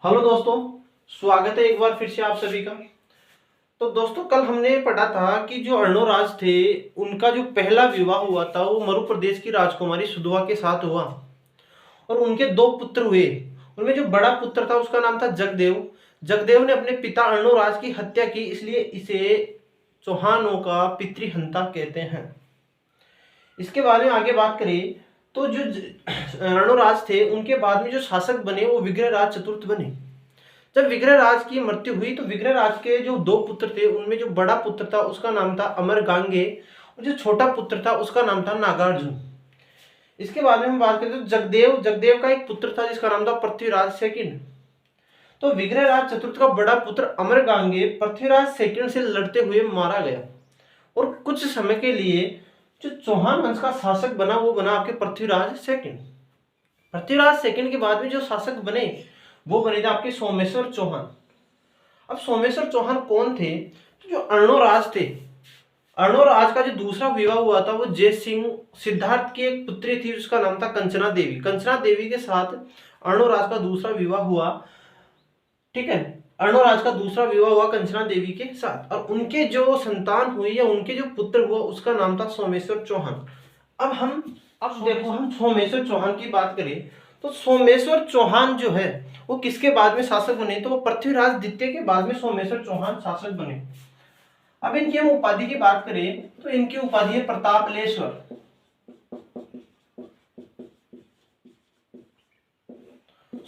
Hello दोस्तों, स्वागत है एक बार फिर से आप सभी का। तो दोस्तों, कल हमने पढ़ा था कि जो अर्णोराज थे उनका जो पहला विवाह हुआ था वो मरु प्रदेश की राजकुमारी सुधवा के साथ हुआ और उनके दो पुत्र हुए। उनमें जो बड़ा पुत्र था उसका नाम था जगदेव। जगदेव ने अपने पिता अर्णोराज की हत्या की, इसलिए इसे चौहानों का पितृहंता कहते हैं। इसके बारे में आगे बात करें तो जो अर्णोराज थे उनके बाद में जो शासक बने वो विग्रहराज चतुर्थ बने। जब विग्रहराज की मृत्यु हुई तो विग्रहराज के जो दो पुत्र थे उनमें जो बड़ा पुत्र था उसका नाम था अमरगांगे और जो छोटा पुत्र था उसका नाम था नागार्जुन। इसके बाद में हम बात करें तो जगदेव जगदेव का एक पुत्र था जिसका नाम था पृथ्वीराज सेकंड। तो विग्रहराज चतुर्थ का बड़ा पुत्र अमरगांगे पृथ्वीराज सेकंड से लड़ते हुए मारा गया और कुछ समय के लिए जो चौहान वंश का शासक बना वो बना आपके पृथ्वीराज सेकंड। पृथ्वीराज सेकंड के बाद में जो शासक बने वो बने थे आपके सोमेश्वर चौहान। अब सोमेश्वर चौहान कौन थे? तो जो अर्णोराज थे, अर्णोराज का जो दूसरा विवाह हुआ था वो जय सिंह सिद्धार्थ की एक पुत्री थी उसका नाम था कंचना देवी। कंचना देवी के साथ अर्णोराज का दूसरा विवाह हुआ। ठीक है, अर्णोराज का दूसरा विवाह हुआ कंचना देवी के साथ और उनके जो संतान हुई या उनके जो पुत्र हुआ उसका नाम था सोमेश्वर चौहान। अब देखो हम सोमेश्वर चौहान की बात करें तो सोमेश्वर चौहान जो है वो किसके बाद में शासक बने? तो वो पृथ्वीराज द्वितीय के बाद में सोमेश्वर चौहान शासक बने। अब इनकी हम उपाधि की बात करें तो इनकी उपाधि है प्रतापलेश्वर।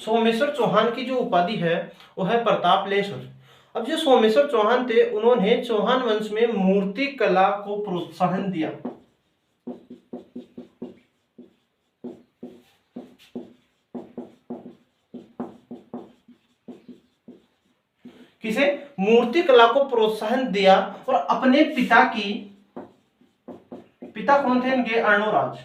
सोमेश्वर चौहान की जो उपाधि है वो है प्रतापलेश्वर। अब जो सोमेश्वर चौहान थे उन्होंने चौहान वंश में मूर्ति कला को प्रोत्साहन दिया। किसे? मूर्ति कला को प्रोत्साहन दिया और अपने पिता की, पिता कौन थे इनके? अर्णोराज।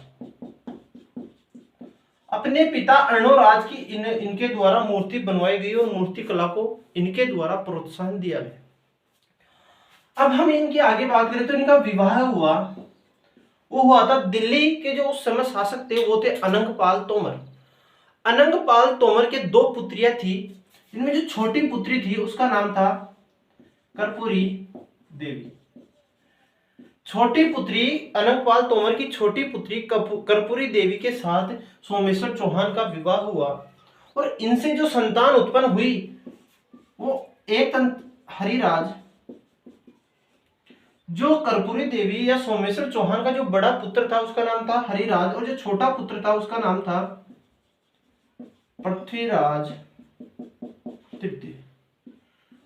अपने पिता अर्णोराज की इनके द्वारा मूर्ति बनवाई गई और मूर्ति कला को इनके द्वारा प्रोत्साहन दिया गया। अब हम इनकी आगे बात करें तो इनका विवाह हुआ वो हुआ था दिल्ली के जो उस समय शासक थे वो थे अनंगपाल तोमर। अनंगपाल तोमर के दो पुत्रियां थी, इनमें जो छोटी पुत्री थी उसका नाम था कर्पूरी देवी। छोटी पुत्री अनंगपाल तोमर की छोटी पुत्री कर्पूरी देवी के साथ सोमेश्वर चौहान का विवाह हुआ और इनसे जो संतान उत्पन्न हुई वो एक हरिराज। जो कर्पूरी देवी या सोमेश्वर चौहान का जो बड़ा पुत्र था उसका नाम था हरिराज और जो छोटा पुत्र था उसका नाम था पृथ्वीराज तृतीय।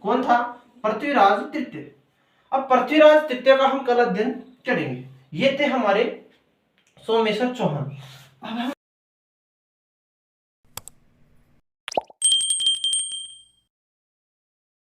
कौन था? पृथ्वीराज तृतीय। अब पृथ्वीराज तृतीय का हम कल अध्ययन करेंगे। ये थे हमारे सोमेश्वर चौहान। अब हम